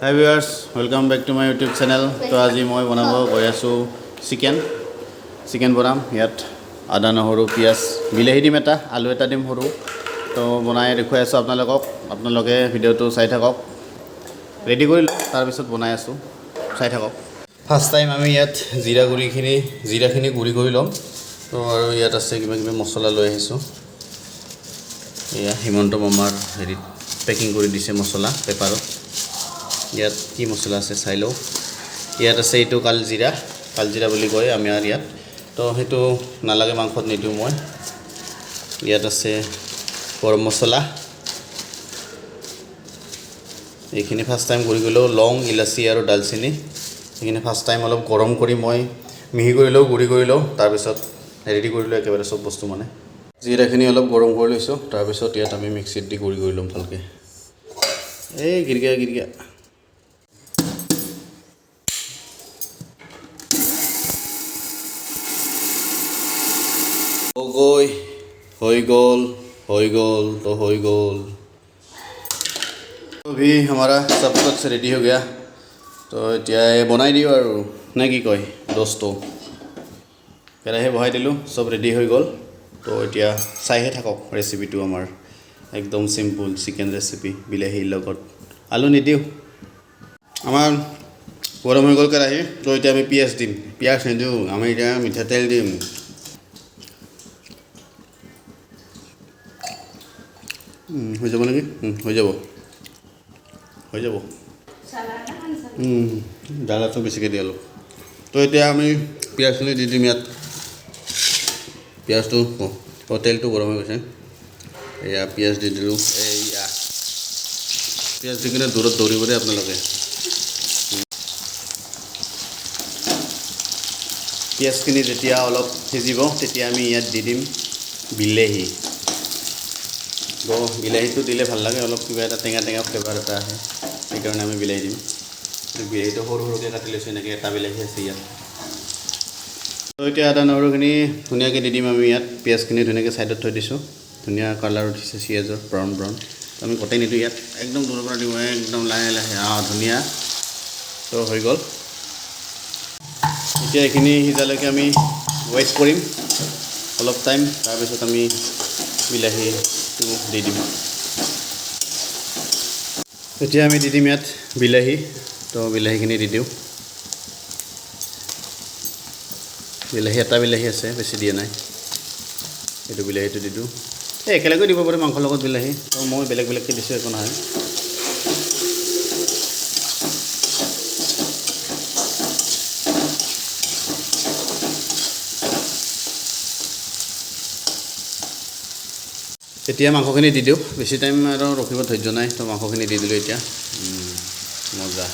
Hi viewers, welcome back to my YouTube channel. তো আজি মই বনাব গৈ আছো চিকেন বনাম ইয়াত আদা নহৰু পিয়াজ বিলাহী দিম এটা আলু এটা দিম সৰু তো বনাই দেখুৱাই আছো আপোনালোকে ভিডিওটো চাই থাকক ৰেডি কৰি লওক তাৰ পিছত বনাই আছো চাই থাকক ফাৰ্স্ট টাইম আমি ইয়াত জিৰাখিনি গুৰি কৰি লম তো আৰু ইয়াত আছে কিবা কিবি মছলা লৈ আহিছো এয়া হিমন্ত মামাৰ হেৰি পেকিং কৰি দিছে মছলা পেপাৰত ইয়াত কি মছলা আছে চাই লও ইয়াত আছে এইটো কালজিৰা বুলি কয় আমি আৰ ইয়াত তো হেতু নালাগে মাংসত নিদিও মই ইয়াত আছে গৰম মছলা এইখিনি ফাৰ্স্ট টাইম কৰি গলো লং ইলাচি আৰু ডালচিনি এইখিনি ফাৰ্স্ট টাইম অলপ গৰম কৰি মই মিহি কৰি লও গুৰি কৰি লও তাৰ পিছত ৰেডি কৰি লও একেবাৰে সব বস্তু মানে জিৰাখিনি অলপ গৰম কৰি লৈছো তাৰ পিছত ইয়াত আমি মিক্সিত দি গুৰি কৰি লম ভালকে এই গিৰগিয়া हो गल तो अभी हमारा सब कुछ रेडी हो गया तो इतना बनाई दियो और ना कि कय दोस्तों केराही बहाई दिलु सब रेडी हो गल तो इतना चाइहे थाকক रेसिपिटो आमार एकदम सिम्पल चिकेन रेसिपि बिलाहीर लगत आलू निदिও आमार गरम हो गल केराही तो इतना आमी पियाज निदिও आमी इतना मिठातेल दिम हो যাব নাকি হৈ যাব ডালাটো বেছিকৈ দিয়ালো তো এতিয়া আমি পিঁয়াজখিনি দি দিম ইয়াত পিঁয়াজটো তেলটো গৰম হৈ গৈছে এয়া পিঁয়াজ দি দিলোঁ এয়া পিঁয়াজ দি কিনে দূৰত দৌৰিব দেই আপোনালোকে পিঁয়াজখিনি যেতিয়া অলপ সিজিব তেতিয়া আমি ইয়াত দি দিম বিলাহী তো বিলাহীটো দিলে ভাল লাগে অলপ কিবা এটা টেঙা ফ্লেভাৰ এটা আহে সেইকাৰণে আমি বিলাহী দিম বিলাহীটো সৰু সৰুকৈ কাটি লৈছোঁ এনেকৈ এটা বিলাহী আছে ইয়াত তো এতিয়া আদা নহৰুখিনি ধুনীয়াকৈ দি দিম আমি ইয়াত পিঁয়াজখিনি ধুনীয়াকৈ ছাইডত থৈ দিছোঁ ধুনীয়া কালাৰ উঠিছে পিঁয়াজৰ ব্ৰাউন তো আমি গোটেই নিদিওঁ ইয়াত একদম দূৰৰ পৰা দিওঁ একদম লাহে লাহে ধুনীয়া তো হৈ গ'ল এতিয়া এইখিনি সিজালৈকে আমি ৱেইট কৰিম অলপ টাইম তাৰপিছত আমি বিলাহীটো দি দিম এতিয়া আমি দি দিম ইয়াত বিলাহী তো বিলাহীখিনি দি দিওঁ বিলাহী এটা বিলাহী আছে বেছি দিয়া নাই এইটো বিলাহীটো দি দিওঁ একেলগে দিব পাৰে মাংসৰ লগত বিলাহী তো মই বেলেগকৈ দিছোঁ একো নহয় এতিয়া মাংসখিনি দি দিওঁ বেছি টাইম আৰু ৰখিব ধৈৰ্য নাই তো মাংসখিনি দি দিলোঁ এতিয়া মজা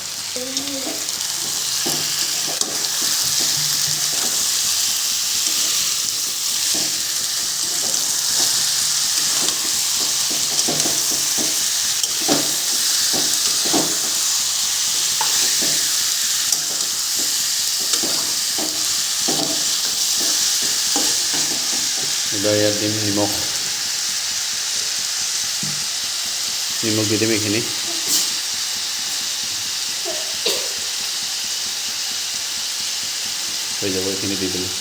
এবাৰ ইয়াত দিম নিমখ দি দিম এইখিনি হৈ যাব এইখিনি দি দিলোঁ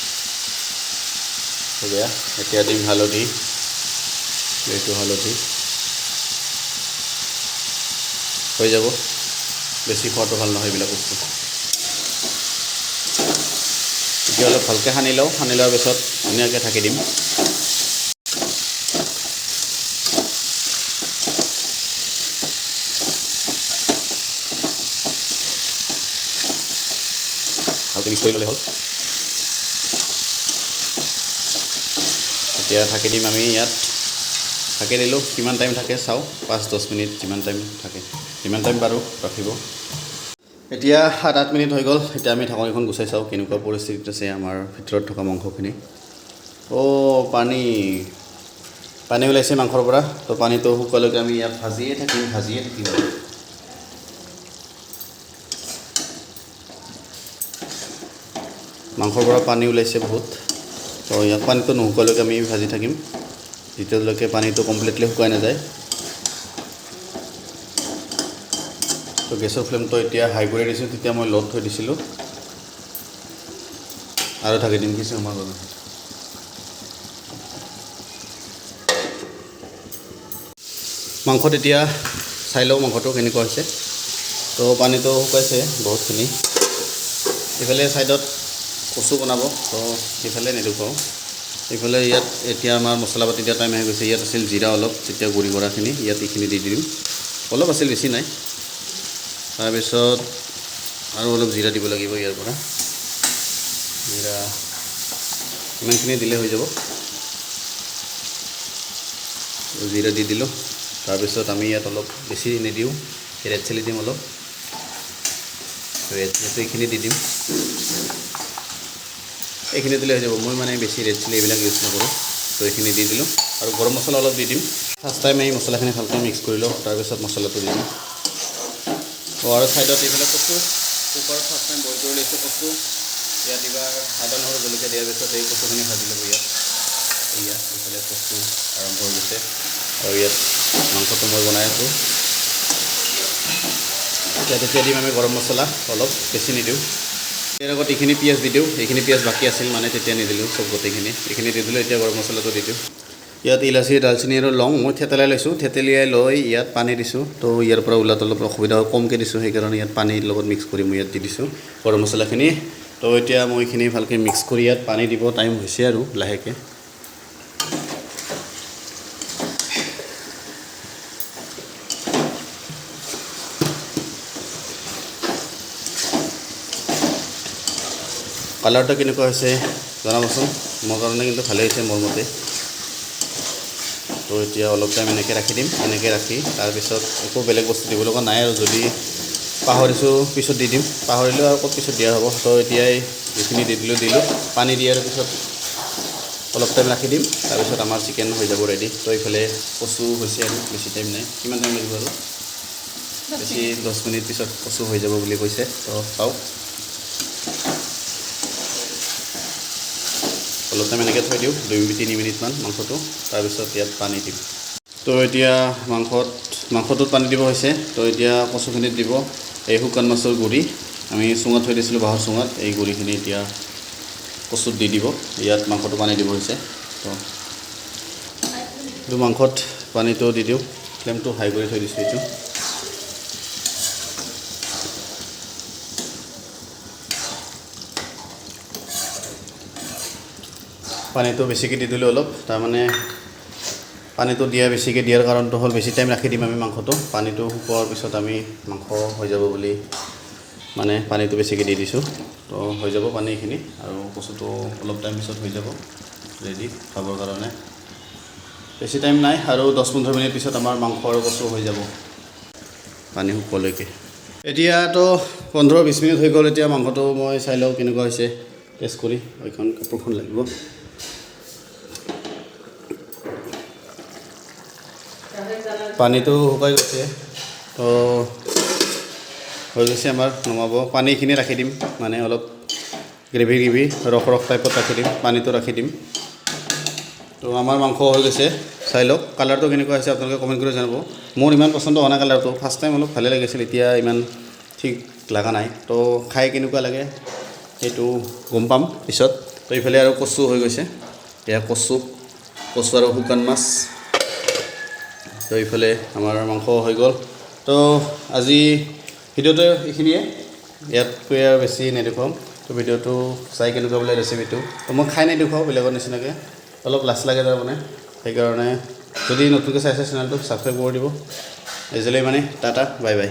হৈ গয়া এতিয়া দিম হালধি এইটো হালধি হৈ যাব বেছি খোৱাটো ভাল নহয় এইবিলাক বস্তু এতিয়া অলপ ভালকৈ সানি লোৱাৰ পিছত ধুনীয়াকৈ ঢাকি দিম ভালকৈ মিক্স কৰি ল'লে হ'ল এতিয়া ঢাকি দিম আমি ইয়াত ঢাকি দিলোঁ কিমান টাইম থাকে চাওঁ 5-10 মিনিট যিমান টাইম থাকে যিমান টাইম বাৰু ৰাখিব এতিয়া 7-8 মিনিট হৈ গ'ল এতিয়া আমি ঢাকনিখন গুচাই চাওঁ কেনেকুৱা পৰিস্থিতিত আছে আমাৰ ভিতৰত থকা মাংসখিনি পানী ওলাইছে মাংসৰ পৰা তো পানীটো শুকোৱালৈকে আমি ইয়াত ভাজিয়ে থাকিম মাংসৰ পৰা পানী ওলাইছে বহুত তো ইয়াত পানীটো নুশুকোৱালৈকে আমি ভাজি থাকিম যেতিয়ালৈকে পানীটো কমপ্লিটলি শুকাই নাযায় তো তো গেছৰ ফ্লেমটো এতিয়া হাই কৰি দিছোঁ তেতিয়া মই ল'ত থৈ দিছিলোঁ আৰু ঢাকি দিম কিছু সময়ৰ বাবে মাংসত এতিয়া চাই লওঁ মাংসটো কেনেকুৱা হৈছে তো পানীটো শুকাইছে বহুতখিনি এইফালে ছাইডত কচু বনাব তো সেইফালে নেদেখুৱাওঁ এইফালে ইয়াত এতিয়া আমাৰ মছলা পাতি দিয়া টাইম আহি গৈছে ইয়াত আছিল জিৰা অলপ তেতিয়া গুড়ি কৰাখিনি ইয়াত এইখিনি দি দিম অলপ আছিল বেছি নাই তাৰপিছত আৰু অলপ জিৰা দিব লাগিব ইয়াৰ পৰা জিৰা ইমানখিনি দিলে হৈ যাব জিৰা দি দিলোঁ তাৰপিছত আমি ইয়াত অলপ বেছি নিদিওঁ ৰেড চিলি দিম অলপ ৰেড চিলিটো এইখিনি দি দিম এইখিনি দিলে হৈ যাব মই মানে বেছি ৰেড চিলি এইবিলাক ইউজ নকৰোঁ তো এইখিনি দি দিলোঁ আৰু গৰম মছলা অলপ দি দিম ফাৰ্ষ্ট টাইম এই মছলাখিনি ভালকৈ মিক্স কৰি লওঁ তাৰপিছত মছলাটো দি দিম আৰু ছাইডত এইফালে কচু কুকাৰত ফাৰ্ষ্ট টাইম বইল কৰি লৈছোঁ কচু ইয়াত এইবাৰ আদা নহৰু জলকীয়া দিয়াৰ পিছত এই কচুখিনি ভাজি ল'ব ইয়াত এইফালে কচু আৰম্ভ হৈ গৈছে আৰু ইয়াত মাংসটো মই বনাই আছোঁ তেতিয়া দিম আমি গৰম মছলা অলপ বেছি নিদিওঁ ইয়াৰ আগত এইখিনি পিঁয়াজ দি দিওঁ এইখিনি পিঁয়াজ বাকী আছিল মানে তেতিয়া নিদিলোঁ চব গোটেইখিনি এইখিনি দি দিলোঁ এতিয়া গৰম মছলাটো দি দিওঁ ইয়াত ইলাচি দালচেনি আৰু লং মই থেতেলাই লৈছোঁ থেতেলিয়াই লৈ ইয়াত পানী দিছোঁ তো ইয়াৰ পৰা ওলাত অলপ অসুবিধা কমকৈ দিছোঁ সেইকাৰণে ইয়াত পানীৰ লগত মিক্স কৰি মই ইয়াত দি দিছোঁ গৰম মছলাখিনি তো এতিয়া মই এইখিনি ভালকৈ মিক্স কৰি ইয়াত পানী দিব টাইম হৈছে আৰু লাহেকৈ কালাৰটো কেনেকুৱা হৈছে জনাবচোন মোৰ কাৰণে কিন্তু ভালেই হৈছে মোৰ মতে তো এতিয়া অলপ টাইম এনেকৈ ৰাখি দিম এনেকৈ ৰাখি তাৰপিছত একো বেলেগ বস্তু দিব লগা নাই আৰু যদি পাহৰিছোঁ পিছত দি দিম পাহৰিলেও আৰু ক'ত পিছত দিয়া হ'ব তো এতিয়াই যিখিনি দি দিলোঁ পানী দিয়াৰ পিছত অলপ টাইম ৰাখি দিম তাৰপিছত আমাৰ চিকেন হৈ যাব ৰেডি তো এইফালে কচু হৈছে আৰু বেছি টাইম নাই কিমান টাইম লাগিব আৰু বেছি 10 মিনিট পিছত কচু হৈ যাব বুলি কৈছে তো চাওক অলপ টাইম এনেকৈ থৈ দিওঁ 2-3 মিনিটমান মাংসটো তাৰপিছত ইয়াত পানী দিম তো এতিয়া মাংসটোত পানী দিব হৈছে তো এতিয়া কচুখিনিত দিব এই শুকান মাছৰ গুড়ি আমি চুঙাত থৈ দিছিলোঁ বাঁহৰ চুঙাত এই গুড়িখিনি এতিয়া কচুত দি দিব ইয়াত মাংসটো পানী দিব হৈছে তো মাংসত পানীটো দি দিওঁ ফ্লেমটো হাই কৰি থৈ দিছোঁ এইটো পানীটো বেছিকৈ দি দিলোঁ অলপ তাৰমানে পানীটো বেছিকৈ দিয়াৰ কাৰণটো হ'ল বেছি টাইম ৰাখি দিম আমি মাংসটো পানীটো শুকোৱাৰ পিছত আমি মাংস হৈ যাব বুলি মানে পানীটো বেছিকৈ দি দিছোঁ তো হৈ যাব পানীখিনি আৰু কচুটো অলপ টাইম পিছত হৈ যাব ৰেডি খাবৰ কাৰণে বেছি টাইম নাই আৰু 10-15 মিনিট পিছত আমাৰ মাংস আৰু কচু হৈ যাব পানী শুকোৱালৈকে এতিয়াতো 15-20 মিনিট হৈ গ'ল এতিয়া মাংসটো মই চাই লওঁ কেনেকুৱা হৈছে টেষ্ট কৰি এইখন কাপোৰখন লাগিব পানীটো শুকাই গৈছে তো হৈ গৈছে আমাৰ নমাব পানীখিনি ৰাখি দিম মানে অলপ গ্ৰেভি ৰস টাইপত ৰাখি দিম পানীটো ৰাখি দিম তো আমাৰ মাংস হৈ গৈছে চাই লওক কালাৰটো কেনেকুৱা হৈছে আপোনালোকে কমেণ্ট কৰি জনাব মোৰ ইমান পচন্দ হোৱা নাই কালাৰটো ফাৰ্ষ্ট টাইম অলপ ভালে লাগিছিল এতিয়া ইমান ঠিক লগা নাই তো খাই কেনেকুৱা লাগে সেইটো গম পাম পিছত তো এইফালে আৰু কচু হৈ গৈছে এয়া কচু আৰু শুকান মাছ তো এইফালে আমাৰ মাংস হৈ গ'ল তো আজি ভিডিঅ'টো এইখিনিয়ে ইয়াতকৈ আৰু বেছি নেদেখুৱাম তো ভিডিঅ'টো চাই কেনেকুৱা বোলে ৰেচিপিটো তো মই খাই নেদেখুৱাওঁ বেলেগৰ নিচিনাকৈ অলপ লাজ লাগে তাৰমানে সেইকাৰণে যদি নতুনকৈ চাইছে চেনেলটো ছাবস্ক্ৰাইব কৰি দিব আজিলৈ মানে টাটা বাই বাই